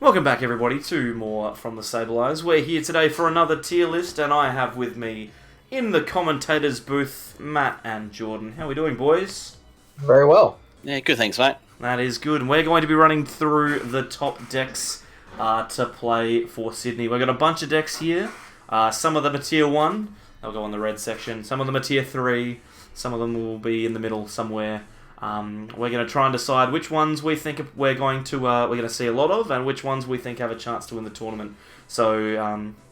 Welcome back, everybody, to more from the Sable Eyes. We're here today for another tier list, and I have with me in the commentators' booth Matt and Jordan. How are we doing, boys? Very well. Yeah, good, thanks, mate. That is good, and we're going to be running through the top decks to play for Sydney. We've got a bunch of decks here. Some of them are tier 1. They'll go on the red section. Some of them are tier 3. Some of them will be in the middle somewhere. We're going to try and decide which ones we think we're going to see a lot of, and which ones we think have a chance to win the tournament. So,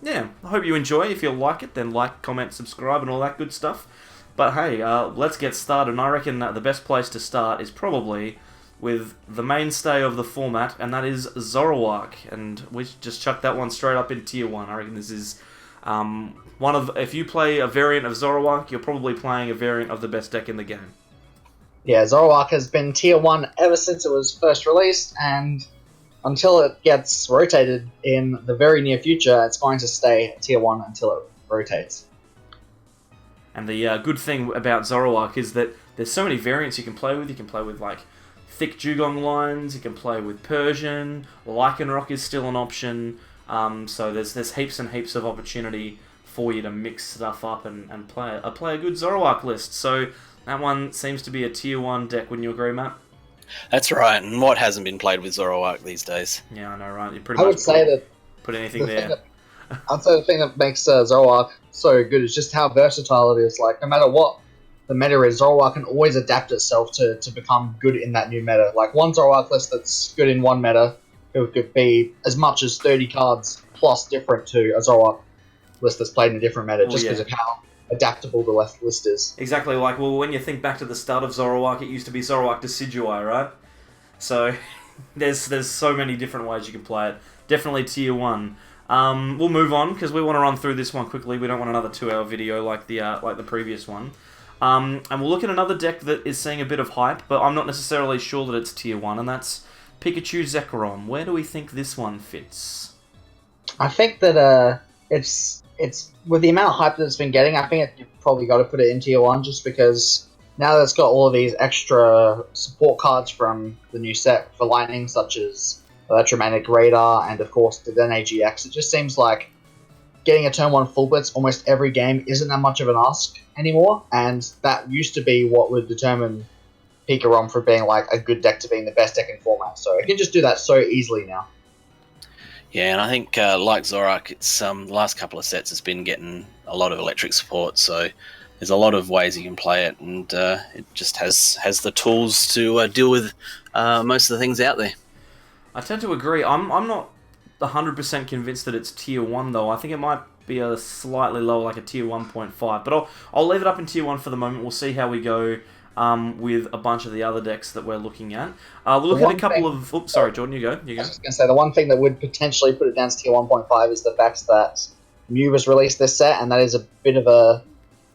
yeah, I hope you enjoy. If you like it, then like, comment, subscribe, and all that good stuff. But hey, let's get started. And I reckon that the best place to start is probably with the mainstay of the format, and that is Zoroark. And we just chuck that one straight up in tier 1. I reckon this is if you play a variant of Zoroark, you're probably playing a variant of the best deck in the game. Yeah, Zoroark has been tier 1 ever since it was first released, and until it gets rotated in the very near future, it's going to stay tier 1 until it rotates. And the good thing about Zoroark is that there's so many variants you can play with. You can play with, like, thick Dugong lines, you can play with Persian, Lycanroc is still an option, so there's heaps and heaps of opportunity for you to mix stuff up and play a good Zoroark list. So that one seems to be a tier 1 deck, wouldn't you agree, Matt? That's right, and what hasn't been played with Zoroark these days? Yeah, I know, right? You I would say that put anything there. I'd say the thing that makes Zoroark so good is just how versatile it is. Like, no matter what the meta is, Zoroark can always adapt itself to become good in that new meta. Like, one Zoroark list that's good in one meta, it could be as much as 30 cards plus different to a Zoroark list that's played in a different meta, just because of how adaptable the list is. Exactly, like, well, when you think back to the start of Zoroark, it used to be Zoroark Decidueye, right? So, there's so many different ways you can play it. Definitely tier 1. We'll move on, because we want to run through this one quickly. We don't want another 2-hour video like the previous one. And we'll look at another deck that is seeing a bit of hype, but I'm not necessarily sure that it's tier 1, and that's Pikachu Zekrom. Where do we think this one fits? I think that it's with the amount of hype that it's been getting, I think you've probably got to put it in tier 1, just because now that it's got all of these extra support cards from the new set for Lightning, such as Electromagnetic Radar and, of course, the Dene GX, it just seems like getting a turn 1 full blitz almost every game isn't that much of an ask anymore, and that used to be what would determine Pikarom from being like a good deck to being the best deck in format. So it can just do that so easily now. Yeah, and I think, like Zoroark, it's the last couple of sets has been getting a lot of electric support, so there's a lot of ways you can play it, and it just has the tools to deal with most of the things out there. I tend to agree. I'm not 100% convinced that it's tier 1, though. I think it might be a slightly lower, like a tier 1.5, but I'll leave it up in tier 1 for the moment. We'll see how we go with a bunch of the other decks that we're looking at. We'll look at a couple of... Oops, sorry, Jordan, you go. I was just going to say, the one thing that would potentially put it down to tier 1.5 is the fact that Mew was released this set, and that is a bit of a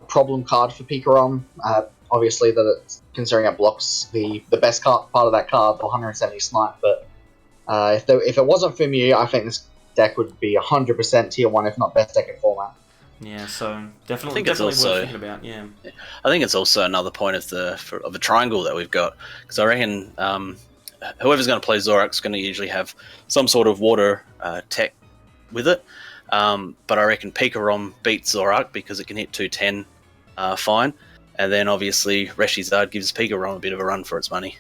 problem card for Pikarom. Obviously, that it's considering it blocks the best part of that card, the 170 Snipe, but if it wasn't for Mew, I think this deck would be 100% tier 1, if not best deck in format. Yeah, so definitely worth thinking about. Yeah, I think it's also another point of a triangle that we've got, because I reckon whoever's going to play Zoroark's going to usually have some sort of water tech with it. But I reckon Pikarom beats Zoroark because it can hit 210 fine, and then obviously Reshizard gives Pikarom a bit of a run for its money.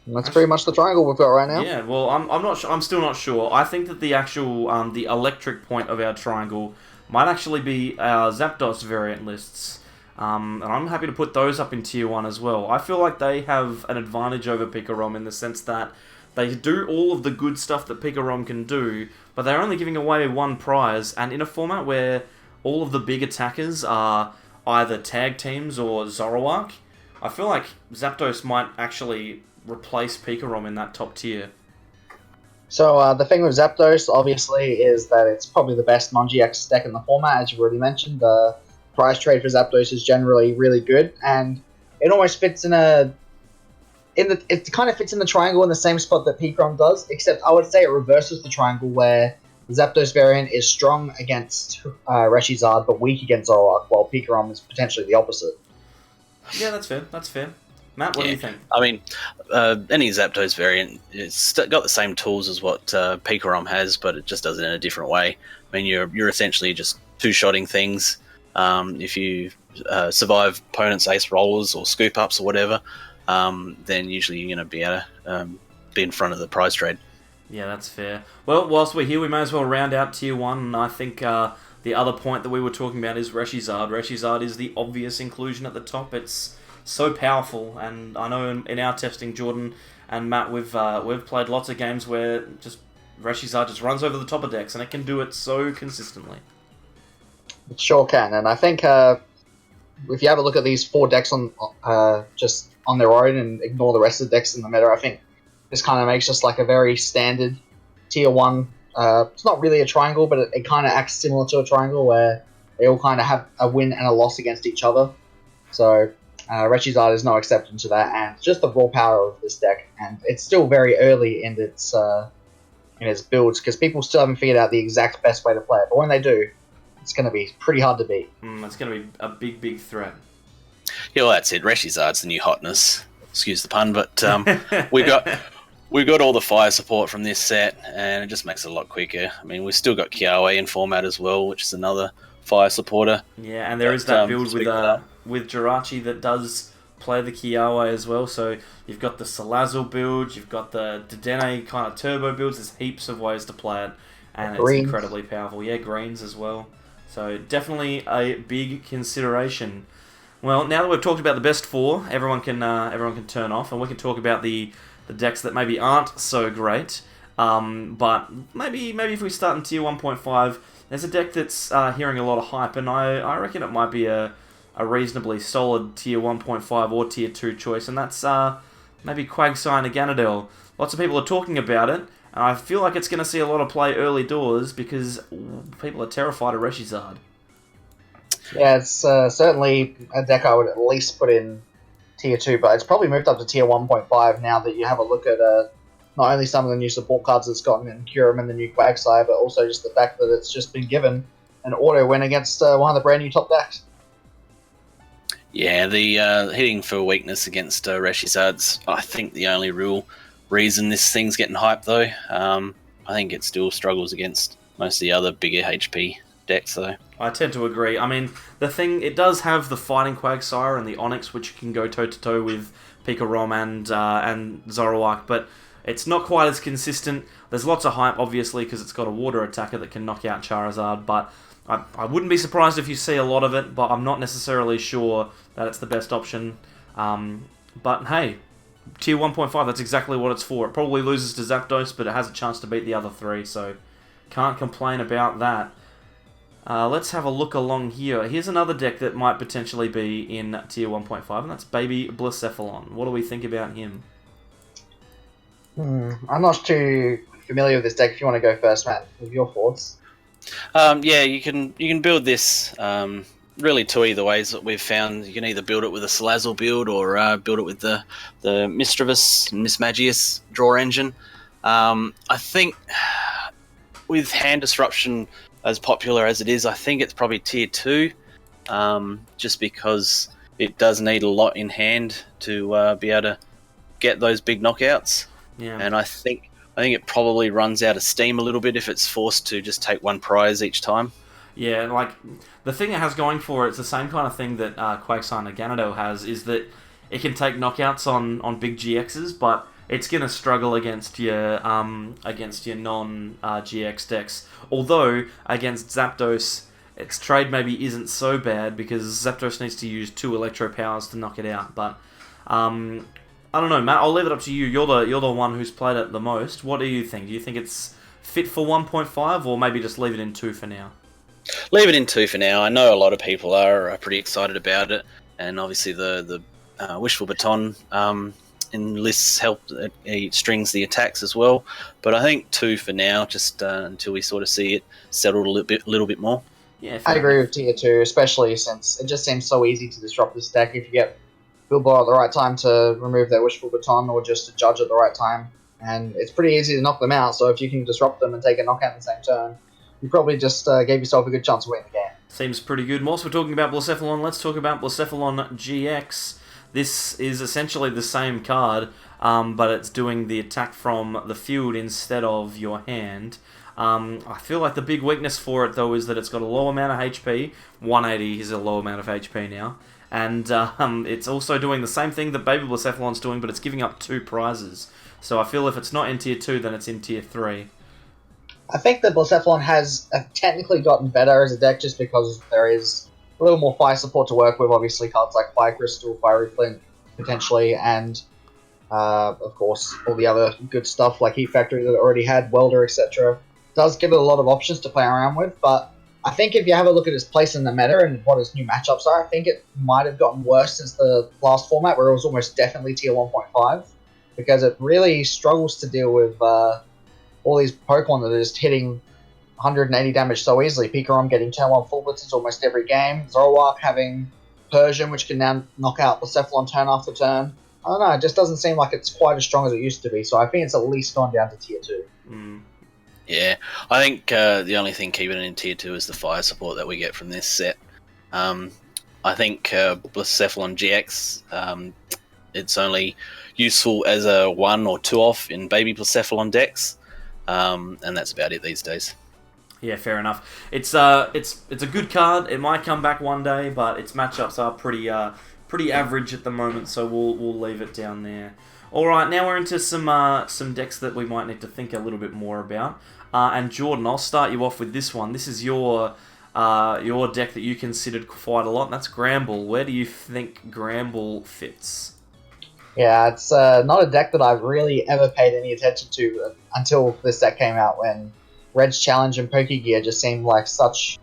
And that's pretty much the triangle we've got right now. Yeah, well, I'm not sure. I'm still not sure. I think that the actual the electric point of our triangle might actually be our Zapdos variant lists. And I'm happy to put those up in tier 1 as well. I feel like they have an advantage over Pikarom in the sense that they do all of the good stuff that Pikarom can do, but they're only giving away one prize, and in a format where all of the big attackers are either tag teams or Zoroark, I feel like Zapdos might actually replace Pikarom in that top tier. So the thing with Zapdos, obviously, is that it's probably the best non-GX deck in the format, as you've already mentioned. The price trade for Zapdos is generally really good, and it almost fits it kind of fits in the triangle in the same spot that Pikarom does, except I would say it reverses the triangle, where the Zapdos variant is strong against Reshizard, but weak against Zoroark, while Pikarom is potentially the opposite. Yeah, that's fair. Matt, what do you think? I mean, any Zapdos variant, it's got the same tools as what Pikarom has, but it just does it in a different way. I mean, you're essentially just two-shotting things. If you survive opponents' ace rollers or scoop ups or whatever, then usually you're going to be able to be in front of the prize trade. Yeah, that's fair. Well, whilst we're here, we may as well round out Tier 1, and I think the other point that we were talking about is Reshizard. Reshizard is the obvious inclusion at the top. It's so powerful, and I know in our testing, Jordan and Matt, we've played lots of games where just Reshizard just runs over the top of decks, and it can do it so consistently. It sure can, and I think if you have a look at these 4 decks on just on their own and ignore the rest of the decks in the meta, I think this kind of makes just like a very standard Tier 1. It's not really a triangle, but it kind of acts similar to a triangle where they all kind of have a win and a loss against each other. So Reshizard is no exception to that, and just the raw power of this deck. And it's still very early in its builds, because people still haven't figured out the exact best way to play it. But when they do, it's going to be pretty hard to beat. It's going to be a big, big threat. Yeah, well, that's it. Reshizard's the new hotness. Excuse the pun, but we got all the fire support from this set, and it just makes it a lot quicker. I mean, we've still got Kiawe in format as well, which is another fire supporter. Yeah, and there is that build with Jirachi that does play the Kiawe as well. So you've got the Salazzle build, you've got the Dedenne kind of turbo builds. There's heaps of ways to play it, and it's incredibly powerful. Yeah, greens as well. So definitely a big consideration. Well, now that we've talked about the best 4, everyone can turn off, and we can talk about the decks that maybe aren't so great. But maybe if we start in Tier 1.5, there's a deck that's hearing a lot of hype, and I reckon it might be a reasonably solid Tier 1.5 or Tier 2 choice, and that's maybe Quagsire and Ganondorf. Lots of people are talking about it, and I feel like it's going to see a lot of play early doors because people are terrified of Reshizard. Yeah, it's certainly a deck I would at least put in Tier 2, but it's probably moved up to Tier 1.5 now that you have a look at not only some of the new support cards it's gotten in Kyurem and the new Quagsire, but also just the fact that it's just been given an auto win against one of the brand new top decks. Yeah, the hitting for weakness against Reshizard's, I think, the only real reason this thing's getting hyped, though. I think it still struggles against most of the other bigger HP decks, though. I tend to agree. I mean, it does have the Fighting Quagsire and the Onyx, which can go toe-to-toe with Pikarom and Zoroark, but it's not quite as consistent. There's lots of hype, obviously, because it's got a water attacker that can knock out Charizard, but I wouldn't be surprised if you see a lot of it, but I'm not necessarily sure that it's the best option. But hey, Tier 1.5, that's exactly what it's for. It probably loses to Zapdos, but it has a chance to beat the other 3, so can't complain about that. Let's have a look along here. Here's another deck that might potentially be in Tier 1.5, and that's Baby Blacephalon. What do we think about him? I'm not too familiar with this deck. If you want to go first, Matt, with your thoughts. Yeah, you can build this really two either ways that we've found. You can either build it with a Salazzle build or build it with the Mismagius draw engine. I think with Hand Disruption as popular as it is, I think it's probably Tier 2, just because it does need a lot in hand to be able to get those big knockouts. Yeah. And I think it probably runs out of steam a little bit if it's forced to just take one prize each time. Yeah, like, the thing it has going for it's the same kind of thing that Quagsire and Ganondorf has, is that it can take knockouts on big GXs, but it's going to struggle against your non-GX decks. Although, against Zapdos, its trade maybe isn't so bad, because Zapdos needs to use 2 Electro Powers to knock it out. But, I don't know, Matt, I'll leave it up to you. You're the one who's played it the most. What do you think? Do you think it's fit for 1.5, or maybe just leave it in 2 for now? Leave it in 2 for now. I know a lot of people are pretty excited about it, and obviously the Wishful Baton enlists help. It strings the attacks as well, but I think 2 for now, just until we sort of see it settled a little bit more. Yeah, I agree with Tier 2, especially since it just seems so easy to disrupt this deck if you get Bilbo at the right time to remove their Wishful Baton, or just to Judge at the right time. And it's pretty easy to knock them out, so if you can disrupt them and take a knockout in the same turn, you probably just gave yourself a good chance of winning the game. Seems pretty good. Whilst we're talking about Blacephalon, let's talk about Blacephalon GX. This is essentially the same card, but it's doing the attack from the field instead of your hand. I feel like the big weakness for it, though, is that it's got a low amount of HP. 180 is a low amount of HP now. And it's also doing the same thing that Baby Blacephalon's doing, but it's giving up 2 prizes. So I feel if it's not in Tier 2, then it's in Tier 3. I think that Blacephalon has technically gotten better as a deck just because there is a little more fire support to work with. Obviously, cards like Fire Crystal, Fiery Flint, potentially, and of course, all the other good stuff like Heat Factory that it already had, Welder, etc. Does give it a lot of options to play around with, but I think if you have a look at its place in the meta and what its new matchups are, I think it might have gotten worse since the last format where it was almost definitely Tier 1.5, because it really struggles to deal with all these Pokemon that are just hitting 180 damage so easily. Pikarom getting turn 1 full blitzes almost every game, Zoroark having Persian, which can now knock out Blacephalon turn after turn. I don't know, it just doesn't seem like it's quite as strong as it used to be, so I think it's at least gone down to Tier 2. Yeah, I think the only thing keeping it in Tier 2 is the fire support that we get from this set. I think Blacephalon GX, it's only useful as a 1 or 2 off in Baby Blacephalon decks, and that's about it these days. Yeah, fair enough. It's a good card. It might come back one day, but its matchups are pretty average at the moment, so we'll leave it down there. All right, now we're into some decks that we might need to think a little bit more about. And Jordan, I'll start you off with this one. This is your deck that you considered quite a lot, and that's Gramble. Where do you think Gramble fits? Yeah, it's not a deck that I've really ever paid any attention to until this deck came out, when Red's Challenge and Pokegear just seemed like such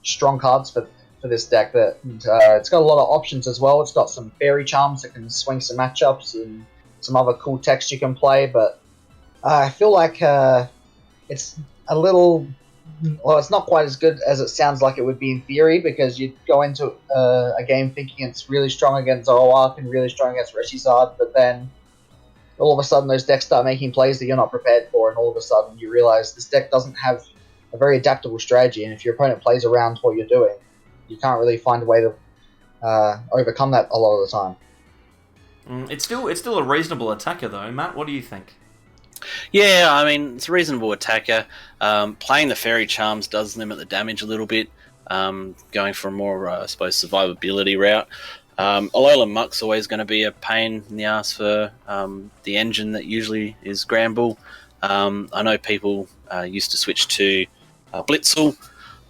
strong cards for this deck that it's got a lot of options as well. It's got some Fairy Charms that can swing some matchups and some other cool text you can play, but I feel like it's a little... Well, it's not quite as good as it sounds like it would be in theory, because you'd go into a game thinking it's really strong against Zoroark and really strong against Reshizard, but then all of a sudden those decks start making plays that you're not prepared for, and all of a sudden you realize this deck doesn't have a very adaptable strategy, and if your opponent plays around what you're doing, you can't really find a way to overcome that a lot of the time. It's still a reasonable attacker, though. Matt, what do you think? Yeah, I mean, it's a reasonable attacker. Playing the Fairy Charms does limit the damage a little bit, going for a more, I suppose, survivability route. Alolan Muck's always going to be a pain in the ass for the engine that usually is Gramble. I know people used to switch to Blitzel,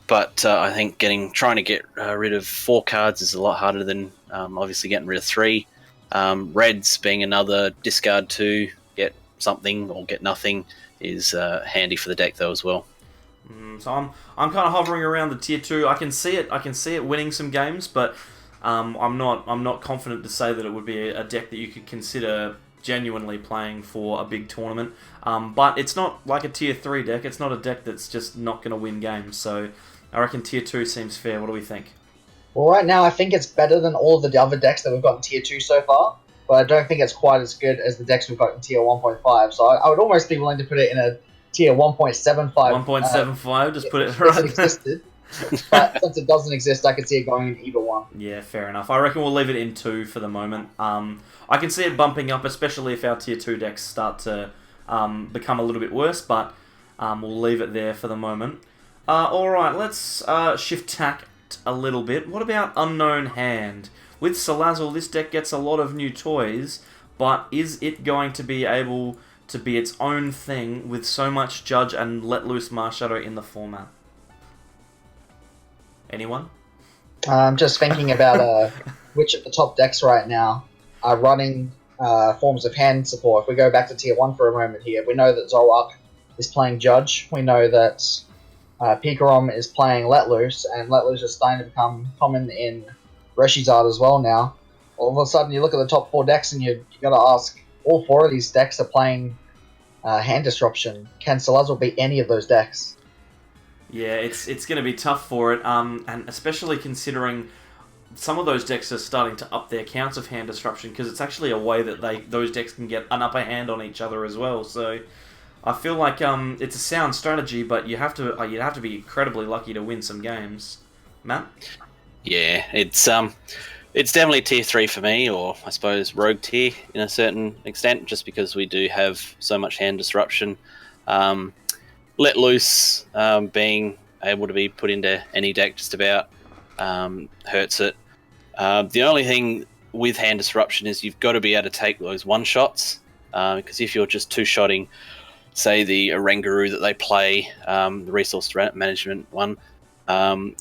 but I think trying to get rid of 4 cards is a lot harder than obviously getting rid of 3. Reds being another discard 2, get something or get nothing is handy for the deck though as well. So I'm kind of hovering around the Tier 2. I can see it winning some games, but I'm not confident to say that it would be a deck that you could consider genuinely playing for a big tournament. But it's not like a Tier 3 deck. It's not a deck that's just not going to win games. So I reckon Tier 2 seems fair. What do we think? Well, right now I think it's better than all of the other decks that we've got in Tier 2 so far, but I don't think it's quite as good as the decks we've got in Tier 1.5, so I would almost be willing to put it in a Tier 1.75. 1.75, just put it right. It existed, but since it doesn't exist, I could see it going in either one. Yeah, fair enough. I reckon we'll leave it in 2 for the moment. I can see it bumping up, especially if our Tier 2 decks start to become a little bit worse, but we'll leave it there for the moment. Alright, let's shift tack a little bit. What about Unknown Hand? With Salazzle, this deck gets a lot of new toys, but is it going to be able to be its own thing with so much Judge and Let Loose Marshadow in the format? Anyone? I'm just thinking about which of the top decks right now are running forms of hand support. If we go back to Tier 1 for a moment here, we know that Zoroark is playing Judge. We know that Pikarom is playing Let Loose, and Let Loose is starting to become common in Reshizard as well now. All of a sudden, you look at the top 4 decks, and you got to ask, all 4 of these decks are playing Hand Disruption. Can Salazzle beat any of those decks? Yeah, it's going to be tough for it, and especially considering some of those decks are starting to up their counts of Hand Disruption, because it's actually a way that those decks can get an upper hand on each other as well. So I feel like it's a sound strategy, but you'd have to be incredibly lucky to win some games. Matt? Yeah, it's It's definitely tier 3 for me, or I suppose rogue tier in a certain extent, just because we do have so much hand disruption. Let loose, being able to be put into any deck just about, hurts it. The only thing with hand disruption is you've got to be able to take those one-shots, because if you're just two-shotting, say the Oranguru that they play, the resource management one,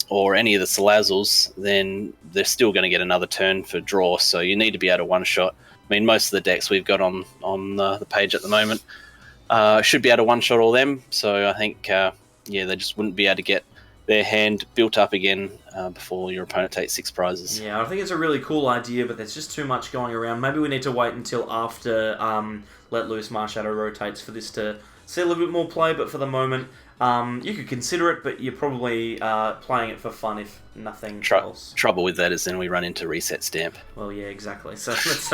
or any of the Salazzles, then they're still going to get another turn for draw. So you need to be able to one-shot. I mean, most of the decks we've got on the page at the moment should be able to one-shot all them. So I think, they just wouldn't be able to get their hand built up again before your opponent takes 6 prizes. Yeah, I think it's a really cool idea, but there's just too much going around. Maybe we need to wait until after Let Loose Marshadow rotates for this to see a little bit more play, but for the moment, you could consider it, but you're probably playing it for fun, if nothing else. Trouble with that is then we run into Reset Stamp. Well, yeah, exactly. So let's,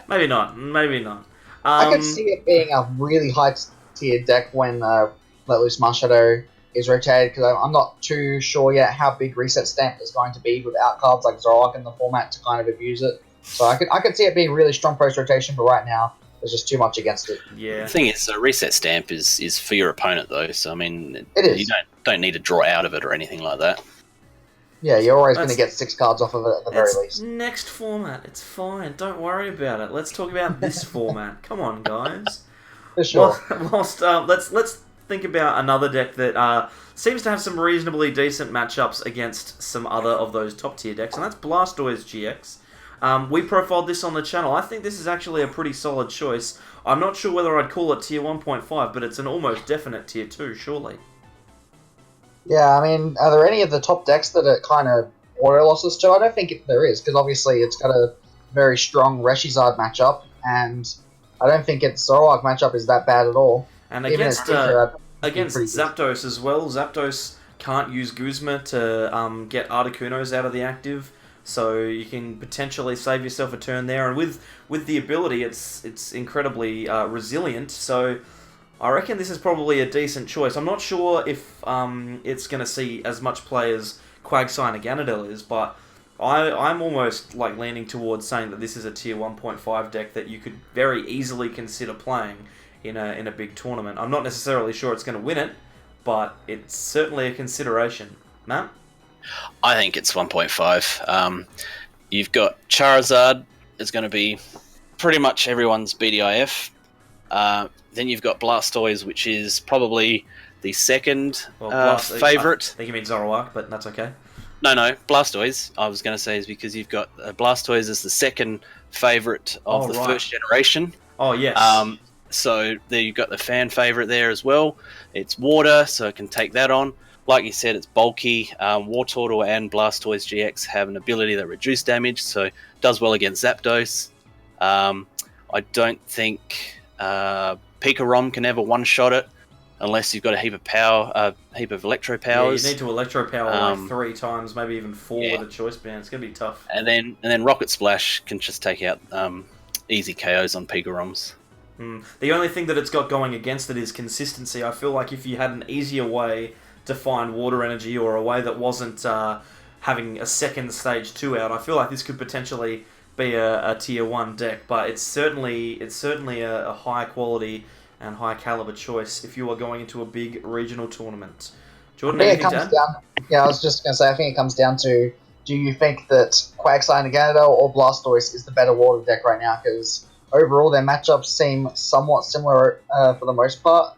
maybe not. I could see it being a really high tier deck when Let Loose Marshadow is rotated, because I'm not too sure yet how big Reset Stamp is going to be without cards like Zoroark in the format to kind of abuse it. So I could see it being really strong post-rotation, but right now there's just too much against it. Yeah. The thing is, a Reset Stamp is for your opponent, though, so I mean, it is. You don't need to draw out of it or anything like that. Yeah, you're always going to get 6 cards off of it at the very least. Next format, it's fine. Don't worry about it. Let's talk about this format. Come on, guys. For sure. Let's think about another deck that seems to have some reasonably decent matchups against some other of those top tier decks, and that's Blastoise GX. We profiled this on the channel. I think this is actually a pretty solid choice. I'm not sure whether I'd call it tier 1.5, but it's an almost definite tier 2, surely. Yeah, I mean, are there any of the top decks that are kind of auto losses to? I don't think there is, because obviously it's got a very strong Reshizard matchup, and I don't think its Zoroark matchup is that bad at all. And against Zapdos as well, Zapdos can't use Guzma to get Articunos out of the active, so you can potentially save yourself a turn there. And with the ability, it's incredibly resilient, so I reckon this is probably a decent choice. I'm not sure if it's going to see as much play as Quagsire and Ganondorf is, but I'm almost like leaning towards saying that this is a tier 1.5 deck that you could very easily consider playing in a big tournament. I'm not necessarily sure it's going to win it, but it's certainly a consideration. Matt? I think it's 1.5. You've got Charizard, is going to be pretty much everyone's BDIF. Then you've got Blastoise, which is probably the second favourite. I think you mean Zoroark, but that's okay. No, Blastoise, I was going to say, is because you've got Blastoise as the second favourite of the first generation. Oh, yes. So there you've got the fan favourite there as well. It's water, so it can take that on. Like you said, it's bulky. Wartortle and Blastoise GX have an ability that reduces damage, so it does well against Zapdos. I don't think Pikarom can ever one-shot it unless you've got a heap of power, a heap of electro powers. Yeah, you need to electro power like 3 times, maybe even 4 with a choice band. It's going to be tough. And then Rocket Splash can just take out easy KOs on Pikaroms. The only thing that it's got going against it is consistency. I feel like if you had an easier way to find water energy, or a way that wasn't having a second stage 2 out, I feel like this could potentially be a tier 1 deck, but it's certainly a high quality and high caliber choice if you are going into a big regional tournament. Jordan, anything to add? I was just going to say, I think it comes down to, do you think that Quagsire and Ganondorf or Blastoise is the better water deck right now? Because overall their matchups seem somewhat similar for the most part.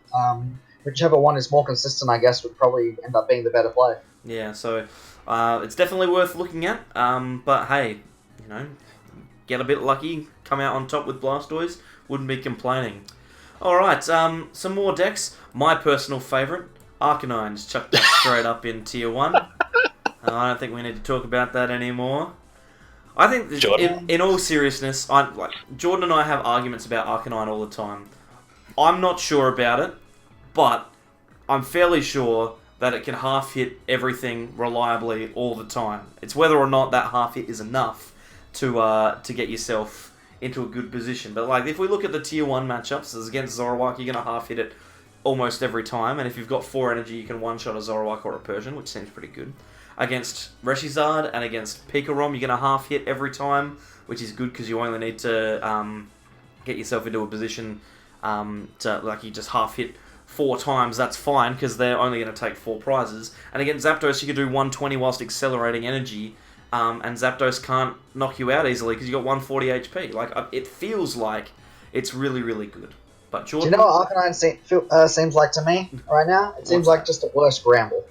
Whichever one is more consistent, I guess, would probably end up being the better play. Yeah, so it's definitely worth looking at. But hey, get a bit lucky, come out on top with Blastoise, wouldn't be complaining. Alright, some more decks. My personal favourite, Arcanine's chucked that straight up in tier 1. I don't think we need to talk about that anymore. I think, in all seriousness, Jordan and I have arguments about Arcanine all the time. I'm not sure about it, but I'm fairly sure that it can half hit everything reliably all the time. It's whether or not that half hit is enough to get yourself into a good position. But if we look at the tier 1 matchups, as against Zoroark, you're going to half hit it almost every time. And if you've got 4 energy, you can one-shot a Zoroark or a Persian, which seems pretty good. against Reshizard and against Pikarom, you're going to half hit every time, which is good because you only need to get yourself into a position to, like, you just half hit 4 times. That's fine because they're only going to take 4 prizes. And against Zapdos, you could do 120 whilst accelerating energy, and Zapdos can't knock you out easily because you got 140 HP. Like, it feels like it's really, really good. But Jordan, do you know what Arcanine seems like to me right now? It seems like just a worse Gramble.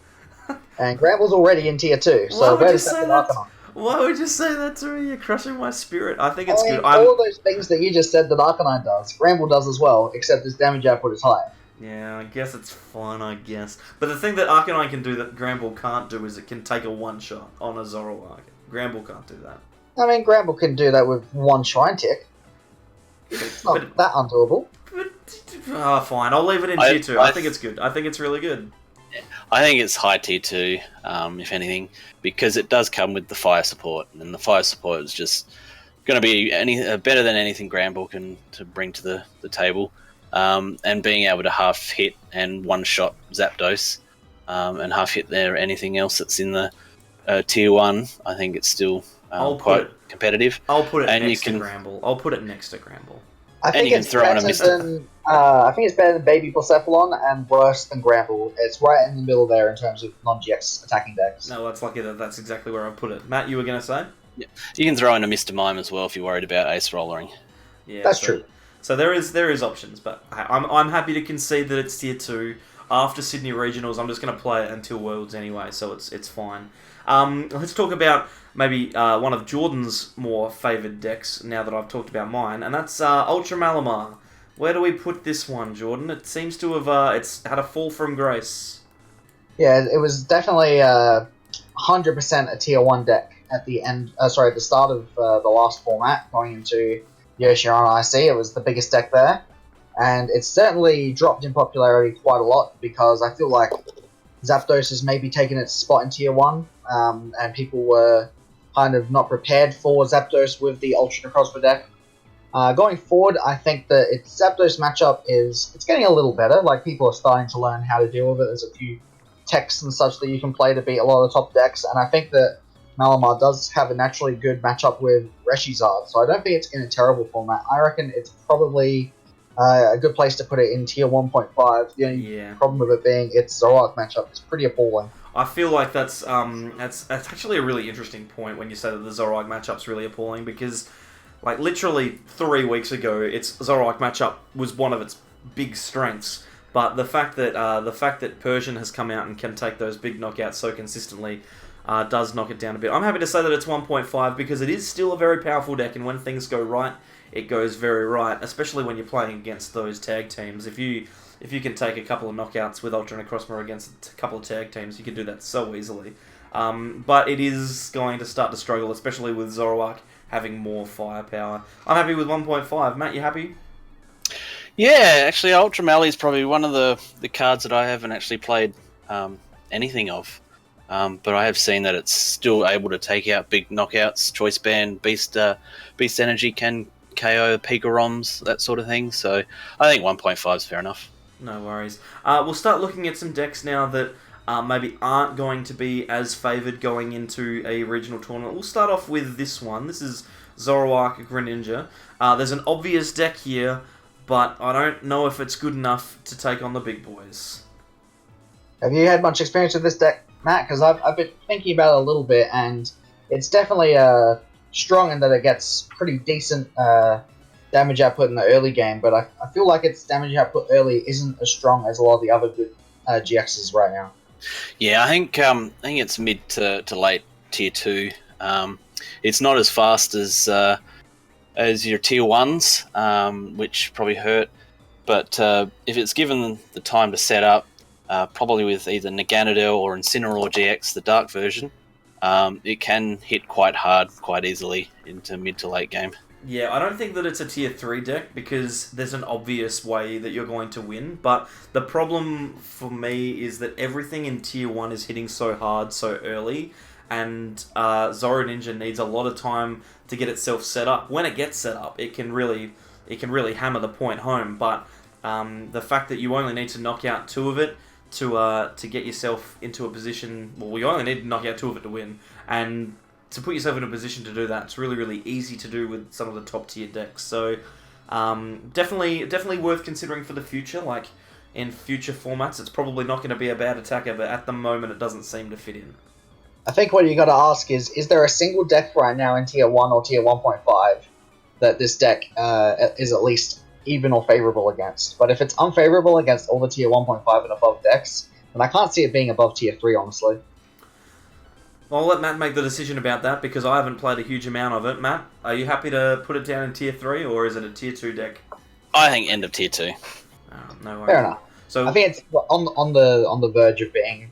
And Gramble's already in tier 2, so where does that Arcanine? Why would you say that to me? You're crushing my spirit. I think it's good. All those things that you just said that Arcanine does, Gramble does as well, except his damage output is higher. Yeah, I guess it's fun, I guess. But the thing that Arcanine can do that Gramble can't do is it can take a one-shot on a Zoroark. Gramble can't do that. I mean, Gramble can do that with one Shrine Tick. It's not that undoable. Fine. I'll leave it in tier 2. I think it's good. I think it's really good. I think it's high tier 2, if anything, because it does come with the fire support, and the fire support is just going to be better than anything Gramble can to bring to the table. And being able to half hit and one-shot Zapdos, and half hit there anything else that's in the tier 1, I think it's still quite competitive. I'll put it next to Gramble. I think it's better than Baby Blacephalon and worse than Gramble. It's right in the middle there in terms of non-GX attacking decks. No, that's lucky that's exactly where I put it. Matt, you were going to say? Yeah. You can throw in a Mr. Mime as well if you're worried about ace rollering. Yeah, that's true. So there is options, but I'm happy to concede that it's tier 2. After Sydney Regionals, I'm just going to play it until Worlds anyway, so it's fine. Let's talk about maybe one of Jordan's more favoured decks now that I've talked about mine, and that's Ultra Malamar. Where do we put this one, Jordan? It seems to have it's had a fall from grace. Yeah, it was definitely 100% a tier 1 deck at the end. At the start of the last format, going into Yoshiron IC. It was the biggest deck there, and it's certainly dropped in popularity quite a lot because I feel like Zapdos has maybe taken its spot in tier 1, and people were kind of not prepared for Zapdos with the Ultra Necrozma deck. Going forward, I think that its Zapdos matchup it's getting a little better. Like, people are starting to learn how to deal with it. There's a few techs and such that you can play to beat a lot of the top decks, and I think that Malamar does have a naturally good matchup with Reshizard, so I don't think it's in a terrible format. I reckon it's probably a good place to put it in tier 1.5. The only problem with it being its Zoroark matchup is pretty appalling. I feel like that's actually a really interesting point when you say that the Zoroark matchup's really appalling, because like literally 3 weeks ago, its Zoroark matchup was one of its big strengths. But the fact that Persian has come out and can take those big knockouts so consistently does knock it down a bit. I'm happy to say that it's 1.5 because it is still a very powerful deck, and when things go right, it goes very right, especially when you're playing against those tag teams. If you can take a couple of knockouts with Ultra Necrozma against a couple of tag teams, you can do that so easily. But it is going to start to struggle, especially with Zoroark having more firepower. I'm happy with 1.5. Matt, you happy? Yeah, actually, Ultra Mally is probably one of the cards that I haven't actually played anything of. But I have seen that it's still able to take out big knockouts. Choice Band, Beast Energy can KO Pikaroms, that sort of thing. So I think 1.5 is fair enough. No worries. We'll start looking at some decks now that maybe aren't going to be as favoured going into a regional tournament. We'll start off with this one. This is Zoroark Greninja. There's an obvious deck here, but I don't know if it's good enough to take on the big boys. Have you had much experience with this deck, Matt? Because I've been thinking about it a little bit, and it's definitely strong in that it gets pretty decent damage output in the early game, but I feel like its damage output early isn't as strong as a lot of the other good GXs right now. Yeah, I think it's mid to late tier 2. It's not as fast as your tier 1s, which probably hurt, but if it's given the time to set up, probably with either Naganadel or Incineroar GX, the dark version, it can hit quite hard, quite easily into mid to late game. Yeah, I don't think that it's a tier 3 deck because there's an obvious way that you're going to win, but the problem for me is that everything in tier 1 is hitting so hard so early, and Zoro Ninja needs a lot of time to get itself set up. When it gets set up, it can really hammer the point home, but the fact that you only need to knock out 2 of it to get yourself into a position. Well, you only need to knock out 2 of it to win, and to put yourself in a position to do that, it's really, really easy to do with some of the top tier decks. So definitely worth considering for the future. Like in future formats, it's probably not going to be a bad attacker, but at the moment, it doesn't seem to fit in. I think what you got to ask is there a single deck right now in Tier 1 or Tier 1.5 that this deck is at least even or favorable against? But if it's unfavorable against all the Tier 1.5 and above decks, then I can't see it being above Tier 3, honestly. I'll let Matt make the decision about that because I haven't played a huge amount of it. Matt, are you happy to put it down in Tier 3 or is it a Tier 2 deck? I think end of Tier 2. Oh, no worries. Fair enough. So I think it's on the verge of being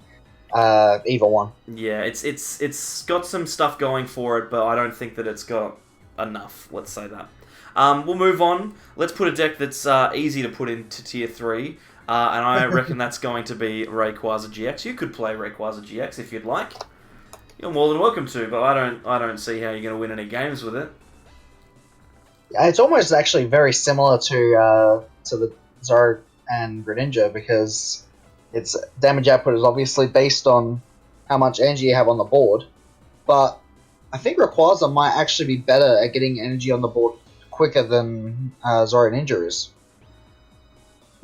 either one. Yeah, it's got some stuff going for it, but I don't think that it's got enough. Let's say that. We'll move on. Let's put a deck that's easy to put into Tier 3, and I reckon that's going to be Rayquaza GX. You could play Rayquaza GX if you'd like. You're more than welcome to, but I don't see how you're going to win any games with it. It's almost actually very similar to the Zoro and Greninja because its damage output is obviously based on how much energy you have on the board, but I think Rayquaza might actually be better at getting energy on the board quicker than Zoro Ninja is.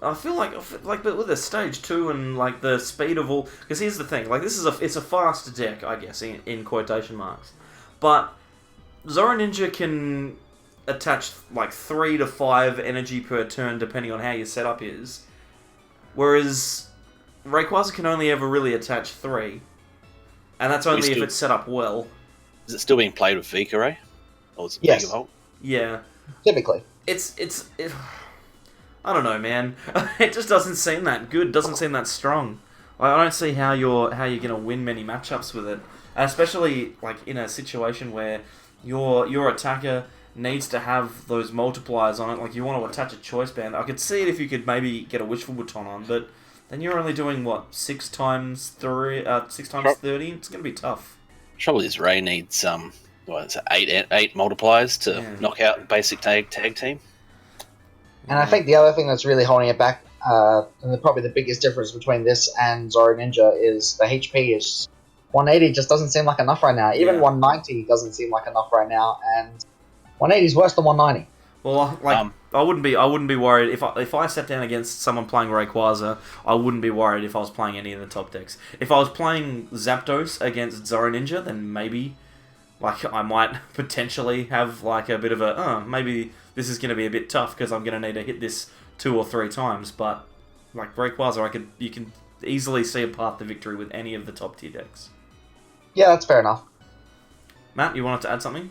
I feel like but with the stage 2 and like the speed of all, because here's the thing, like it's a fast deck, I guess, in quotation marks, but Zoro Ninja can attach like 3 to 5 energy per turn depending on how your setup is, whereas Rayquaza can only ever really attach 3, and that's only if it's set up well. Is it still being played with Vika Ray? Or is it Yes. Volt? Yeah. Typically. It's I don't know, man. It just doesn't seem that good. Doesn't seem that strong. I don't see how you're gonna win many matchups with it, and especially like in a situation where your attacker needs to have those multipliers on it. Like you want to attach a choice band. I could see it if you could maybe get a wishful baton on, but then you're only doing what 6 times 30. It's gonna be tough. Trouble is Ray needs eight multipliers to knock out basic tag team. And I think the other thing that's really holding it back, and probably the biggest difference between this and Zoro Ninja, is the HP is 180 just doesn't seem like enough right now. Even 190 doesn't seem like enough right now, and 180 is worse than 190. Well, I wouldn't be worried if I sat down against someone playing Rayquaza. I wouldn't be worried if I was playing any of the top decks. If I was playing Zapdos against Zoro Ninja, then maybe like I might potentially have like a bit of a maybe this is going to be a bit tough because I'm going to need to hit this 2 or 3 times. But like Rayquaza, you can easily see a path to victory with any of the top tier decks. Yeah, that's fair enough. Matt, you wanted to add something?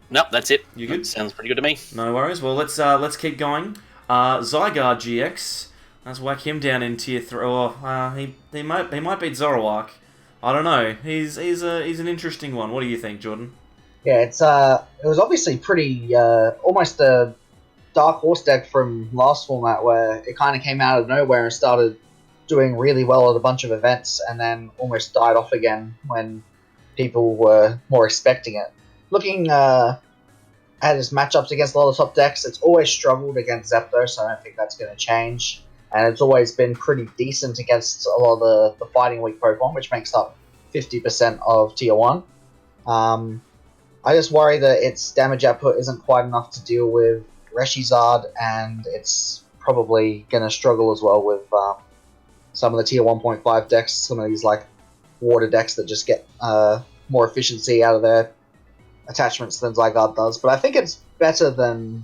Nope, that's it. You good? Sounds pretty good to me. No worries. Well, let's keep going. Zygarde GX. Let's whack him down in tier 3. Oh, he might beat Zoroark. I don't know. He's an interesting one. What do you think, Jordan? Yeah, it was obviously pretty almost a Dark Horse deck from last format where it kind of came out of nowhere and started doing really well at a bunch of events and then almost died off again when people were more expecting it. Looking at his matchups against a lot of top decks, it's always struggled against Zapdos, so I don't think that's going to change. And it's always been pretty decent against a lot of the fighting weak Pokemon, which makes up 50% of Tier 1. I just worry that its damage output isn't quite enough to deal with Reshizard, and it's probably going to struggle as well with some of the Tier 1.5 decks, some of these like water decks that just get more efficiency out of their attachments than Zygarde does. But I think it's better than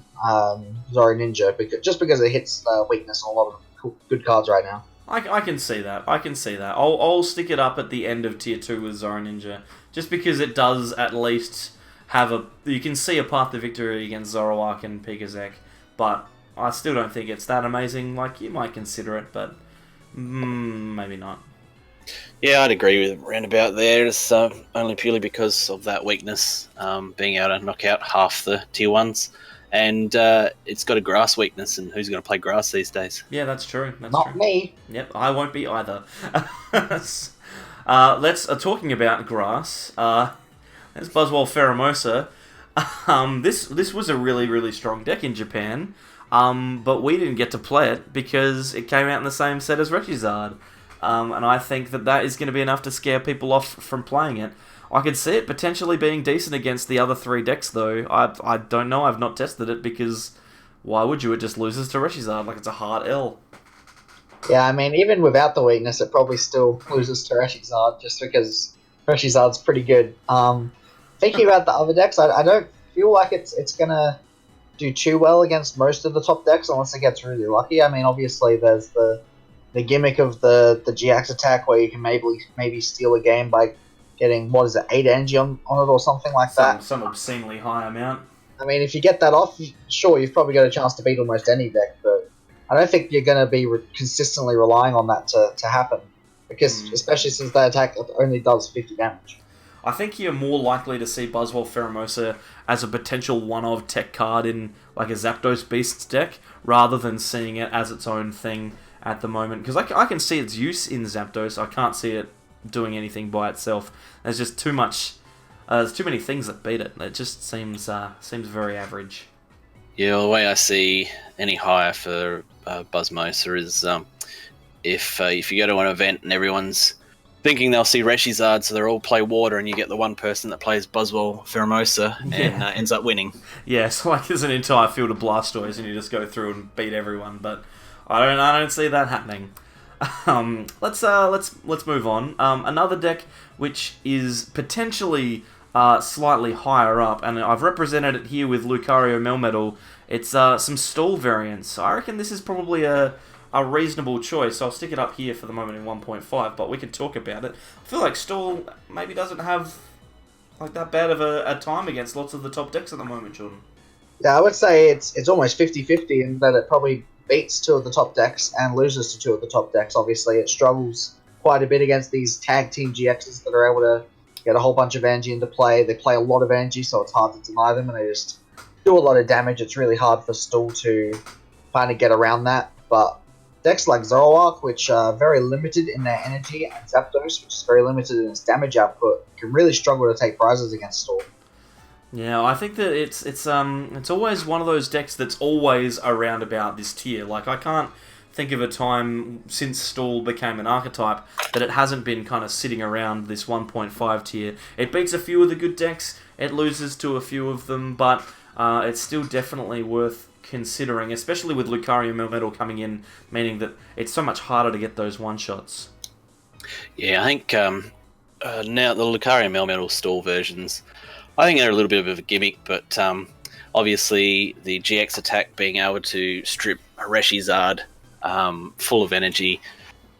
Zoro Ninja because it hits weakness on a lot of good cards right now. I can see that. I'll stick it up at the end of Tier 2 with Zoro Ninja, just because it does at least have you can see a path to victory against Zoroark and Pikazek, but I still don't think it's that amazing. Like, you might consider it, but maybe not. Yeah, I'd agree with roundabout there. It's only purely because of that weakness, being able to knock out half the Tier 1s. And it's got a grass weakness, and who's going to play grass these days? Yeah, that's true. Not me. Yep, I won't be either. Talking about grass, there's Buzzwole Pheromosa. This was a really, really strong deck in Japan, but we didn't get to play it because it came out in the same set as Reshizard. and I think that is going to be enough to scare people off from playing it. I could see it potentially being decent against the other 3 decks, though. I don't know. I've not tested it because why would you? It just loses to Reshizard. Like, it's a hard L. Yeah, I mean, even without the weakness, it probably still loses to Reshizard just because Reshizard's pretty good. Thinking about the other decks, I don't feel like it's gonna do too well against most of the top decks unless it gets really lucky. I mean, obviously there's the gimmick of the GX attack where you can maybe steal a game by getting, what is it, 8 energy on it or something like that. Some obscenely high amount. I mean, if you get that off, sure, you've probably got a chance to beat almost any deck, but I don't think you're going to be consistently relying on that to happen, because especially since that attack only does 50 damage. I think you're more likely to see Buzzwole Pheromosa as a potential one-of tech card in like a Zapdos Beasts deck, rather than seeing it as its own thing at the moment. Because I can see its use in Zapdos, I can't see it doing anything by itself. There's just too much. There's too many things that beat it. It just seems very average. Yeah, well, the way I see any higher for Buzzmosa is if you go to an event and everyone's thinking they'll see Reshizard, so they all play water, and you get the one person that plays Buzzwole Pheromosa and ends up winning. Yeah, so like there's an entire field of Blastoise and you just go through and beat everyone, but I don't see that happening. Let's move on. Another deck which is potentially slightly higher up, and I've represented it here with Lucario Melmetal. It's some stall variants. I reckon this is probably a reasonable choice. I'll stick it up here for the moment in 1.5, but we can talk about it. I feel like stall maybe doesn't have like that bad of a time against lots of the top decks at the moment, Jordan. Yeah, I would say it's almost 50-50 in that it probably beats 2 of the top decks and loses to 2 of the top decks. Obviously, it struggles quite a bit against these tag team GXs that are able to get a whole bunch of energy into play. They play a lot of energy, so it's hard to deny them, and they just do a lot of damage. It's really hard for stall to kind of get around that, but decks like Zoroark, which are very limited in their energy, and Zapdos, which is very limited in its damage output, can really struggle to take prizes against stall. Yeah, I think that it's always one of those decks that's always around about this tier. Like, I can't think of a time since stall became an archetype that it hasn't been kind of sitting around this 1.5 tier. It beats a few of the good decks, it loses to a few of them, but it's still definitely worth considering, especially with Lucario Melmetal coming in, meaning that it's so much harder to get those one-shots. Yeah, I think now the Lucario Melmetal stall versions, I think they're a little bit of a gimmick, but obviously the GX attack being able to strip a Reshizard full of energy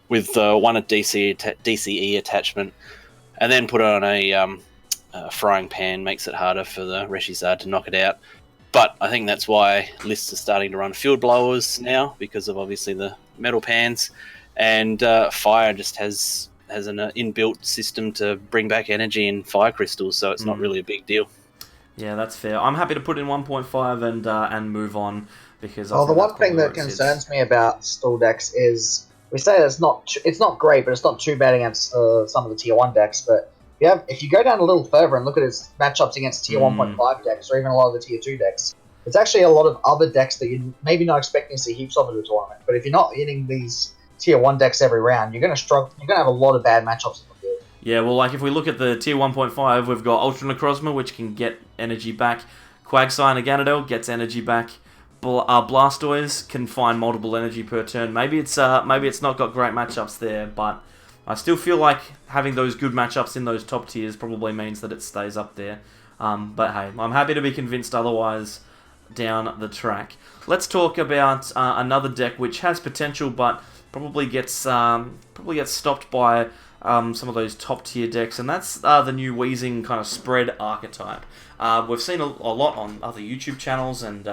with one DCE attachment, and then put it on a frying pan makes it harder for the Reshizard to knock it out. But I think that's why lists are starting to run field blowers now, because of obviously the metal pans, and fire just has an inbuilt system to bring back energy in fire crystals, so it's not really a big deal. Yeah, that's fair. I'm happy to put in 1.5 and move on, because the one thing that concerns me about stall decks is we say it's not great, but it's not too bad against some of the tier 1 decks. But if you go down a little further and look at its matchups against tier 1.5 decks, or even a lot of the tier 2 decks, there's actually a lot of other decks that you're maybe not expecting to see heaps of in the tournament. But if you're not hitting these tier 1 decks every round, you're going to struggle. You're going to have a lot of bad matchups in the field. Yeah, well, like if we look at the tier 1.5, we've got Ultra Necrozma, which can get energy back. Quagsire and Ganondorf gets energy back. Blastoise can find multiple energy per turn. Maybe it's not got great matchups there, but I still feel like having those good matchups in those top tiers probably means that it stays up there. But hey, I'm happy to be convinced otherwise down the track. Let's talk about another deck which has potential, but probably gets stopped by some of those top tier decks, and that's the new Weezing kind of spread archetype. We've seen a lot on other YouTube channels and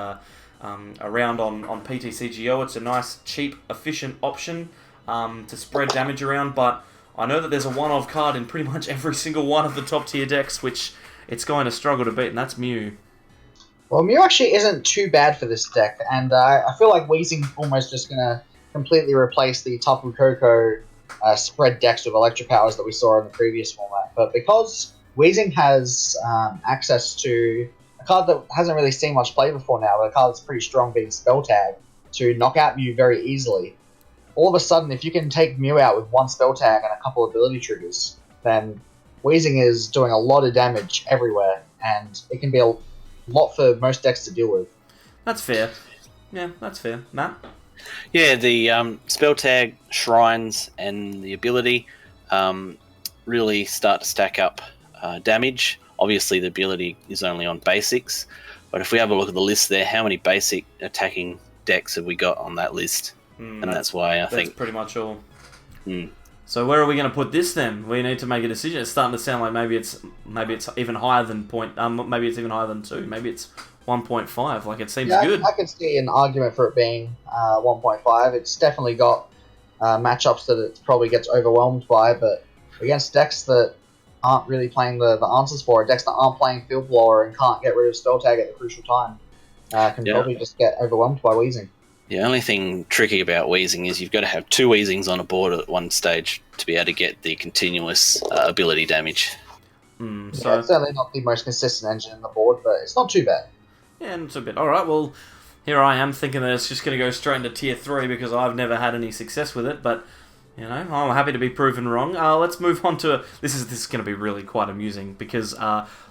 around on PTCGO. It's a nice, cheap, efficient option to spread damage around, but I know that there's a one-of card in pretty much every single one of the top tier decks, which it's going to struggle to beat, and that's Mew. Well, Mew actually isn't too bad for this deck, and I feel like Weezing almost just going to completely replace the Tapu Koko spread decks with Electro Powers that we saw in the previous format. But because Weezing has access to a card that hasn't really seen much play before now, but a card that's pretty strong, being Spell Tag, to knock out Mew very easily, all of a sudden, if you can take Mew out with one spell tag and a couple ability triggers, then Wheezing is doing a lot of damage everywhere, and it can be a lot for most decks to deal with. That's fair. Yeah, that's fair. Matt? Yeah, the spell tag, shrines, and the ability really start to stack up damage. Obviously, the ability is only on basics, but if we have a look at the list there, how many basic attacking decks have we got on that list? And that's why I think that's pretty much all. Mm. So where are we going to put this then? We need to make a decision. It's starting to sound like maybe it's even higher than maybe it's even higher than 2. Maybe it's 1.5. Like, it seems good. I can see an argument for it being 1.5. It's definitely got matchups that it probably gets overwhelmed by, but against decks that aren't really playing the answers for it, decks that aren't playing Field Blower and can't get rid of Spell Tag at the crucial time, can probably just get overwhelmed by Wheezing. The only thing tricky about Wheezing is you've got to have 2 Wheezings on a board at one stage to be able to get the continuous ability damage. So it's certainly not the most consistent engine in the board, but it's not too bad. Yeah, it's a bit. Alright, well, here I am thinking that it's just going to go straight into Tier 3 because I've never had any success with it, but, you know, I'm happy to be proven wrong. Let's move on to... This is going to be really quite amusing because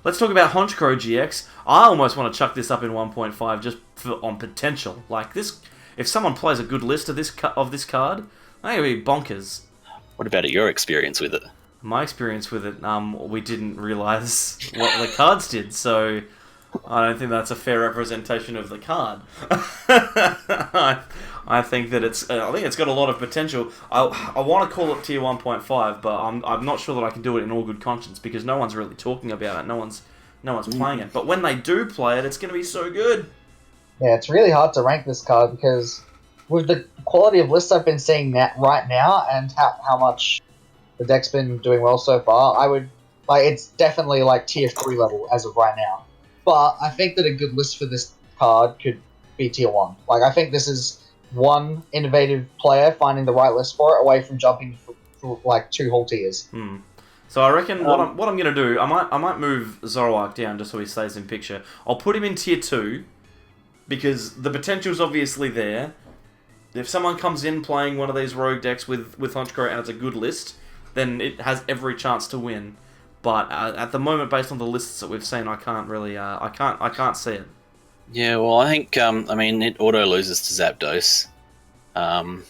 let's talk about Honchkrow GX. I almost want to chuck this up in 1.5 just on potential. Like, this... If someone plays a good list of this card, I think it'd be bonkers. What about your experience with it? My experience with it, we didn't realise what the cards did, so I don't think that's a fair representation of the card. I think that it's got a lot of potential. I want to call it Tier 1.5, but I'm not sure that I can do it in all good conscience because no one's really talking about it. No one's playing it. But when they do play it, it's going to be so good. Yeah, it's really hard to rank this card because with the quality of lists I've been seeing right now and how much the deck's been doing well so far, I would it's definitely like Tier 3 level as of right now. But I think that a good list for this card could be Tier 1. Like, I think this is one innovative player finding the right list for it away from jumping for like 2 whole tiers. So I reckon what I'm going to do, I might move Zoroark down just so he stays in picture. I'll put him in Tier 2 because the potential's obviously there. If someone comes in playing one of these rogue decks with Honchkrow and it's a good list, then it has every chance to win. But at the moment, based on the lists that we've seen, I can't really, I can't see it. Yeah, well, I think, it auto loses to Zapdos, and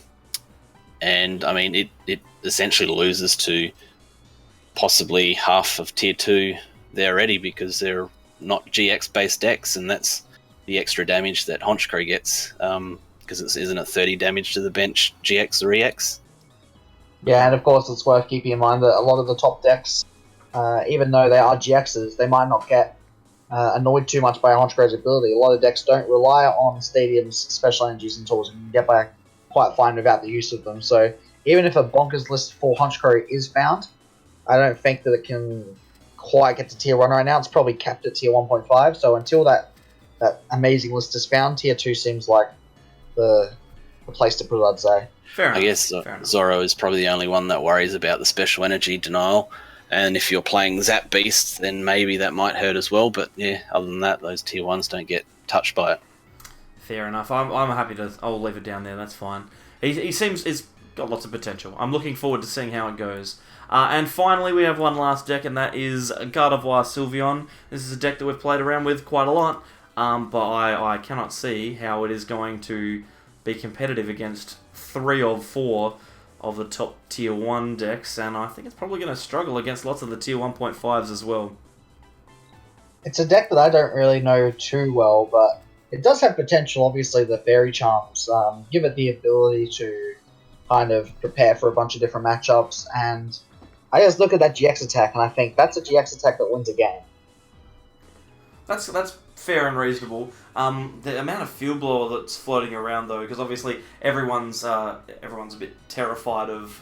it essentially loses to possibly half of Tier 2 there already because they're not GX based decks, and that's the extra damage that Honchkrow gets. Because isn't it 30 damage to the bench GX or EX? Yeah, and of course it's worth keeping in mind that a lot of the top decks, even though they are GXs, they might not get annoyed too much by Honchkrow's ability. A lot of decks don't rely on Stadium's special energies and tools and can get by quite fine without the use of them. So even if a bonkers list for Honchkrow is found, I don't think that it can quite get to Tier 1 right now. It's probably capped at Tier 1.5, so until that amazing list is found, Tier 2 seems like the place to put it, I'd say. Fair enough. I guess Zoro is probably the only one that worries about the special energy denial, and if you're playing Zap Beasts, then maybe that might hurt as well, but yeah, other than that, those Tier 1s don't get touched by it. Fair enough. I'm happy to... I'll leave it down there, that's fine. He seems... He's got lots of potential. I'm looking forward to seeing how it goes. And finally, we have one last deck, and that is Gardevoir Sylveon. This is a deck that we've played around with quite a lot. But I cannot see how it is going to be competitive against 3 of 4 of the top Tier 1 decks, and I think it's probably going to struggle against lots of the Tier 1.5s as well. It's a deck that I don't really know too well, but it does have potential. Obviously, the Fairy Charms give it the ability to kind of prepare for a bunch of different matchups, and I just look at that GX attack, and I think that's a GX attack that wins a game. That's fair and reasonable. The amount of Field Blower that's floating around, though, because obviously everyone's a bit terrified of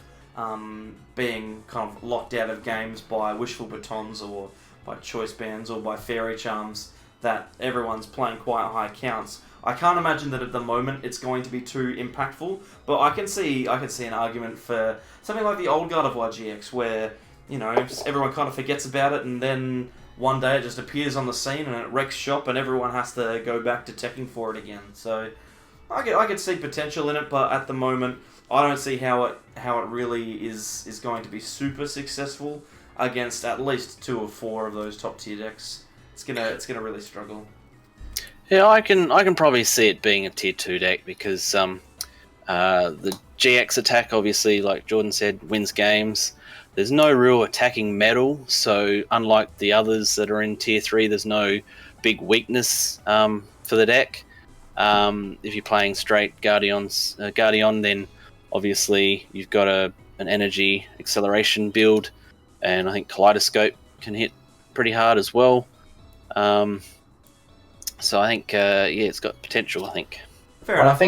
being kind of locked out of games by Wishful Batons or by Choice Bands or by Fairy Charms, that everyone's playing quite high counts. I can't imagine that at the moment it's going to be too impactful, but I can see an argument for something like the old Gardevoir GX, where, you know, everyone kind of forgets about it, and then one day it just appears on the scene and it wrecks shop, and everyone has to go back to teching for it again. So I could see potential in it, but at the moment I don't see how it really is going to be super successful against at least 2 or 4 of those top tier decks. It's gonna really struggle. Yeah, I can probably see it being a tier 2 deck because the GX attack, obviously, like Jordan said, wins games. There's no real attacking metal, so unlike the others that are in tier 3, there's no big weakness for the deck. If you're playing straight Guardian, then obviously you've got an energy acceleration build, and I think Kaleidoscope can hit pretty hard as well. So I think, it's got potential, I think. Fair enough.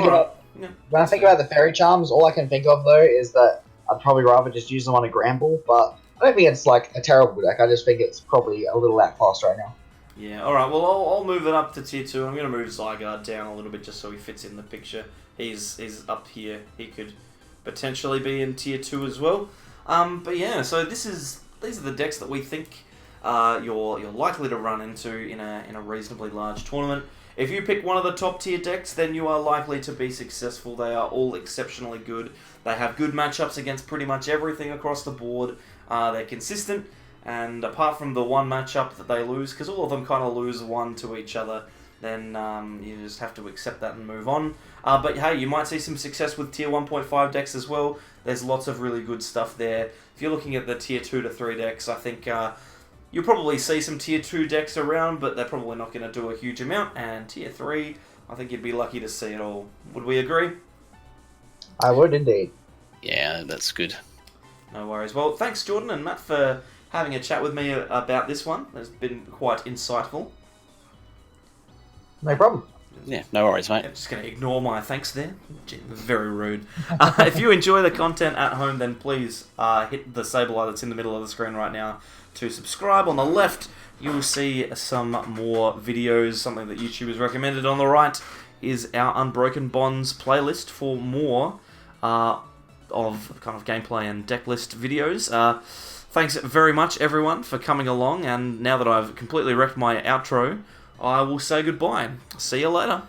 When I think about the fairy charms, all I can think of though is that I'd probably rather just use them on a Gramble, but I don't think it's like a terrible deck. I just think it's probably a little lackluster right now. Yeah, alright, well I'll move it up to tier 2. I'm going to move Zygarde down a little bit just so he fits in the picture. He's up here. He could potentially be in tier 2 as well. But yeah, so these are the decks that we think you're likely to run into in a reasonably large tournament. If you pick one of the top tier decks, then you are likely to be successful. They are all exceptionally good. They have good matchups against pretty much everything across the board. They're consistent, and apart from the one matchup that they lose, because all of them kind of lose one to each other, then you just have to accept that and move on. But hey, you might see some success with tier 1.5 decks as well. There's lots of really good stuff there. If you're looking at the tier 2 to 3 decks, I think you'll probably see some tier 2 decks around, but they're probably not going to do a huge amount. And tier 3, I think you'd be lucky to see it all. Would we agree? I would indeed. Yeah, that's good. No worries. Well, thanks Jordan and Matt for having a chat with me about this one. It's been quite insightful. No problem. Yeah, no worries, mate. I'm just going to ignore my thanks there. Very rude. If you enjoy the content at home, then please hit the sable eye that's in the middle of the screen right now to subscribe. On the left, you'll see some more videos, something that YouTube has recommended. On the right is our Unbroken Bonds playlist for more of kind of gameplay and deck list videos. Thanks very much, everyone, for coming along, and now that I've completely wrecked my outro, I will say goodbye. See you later.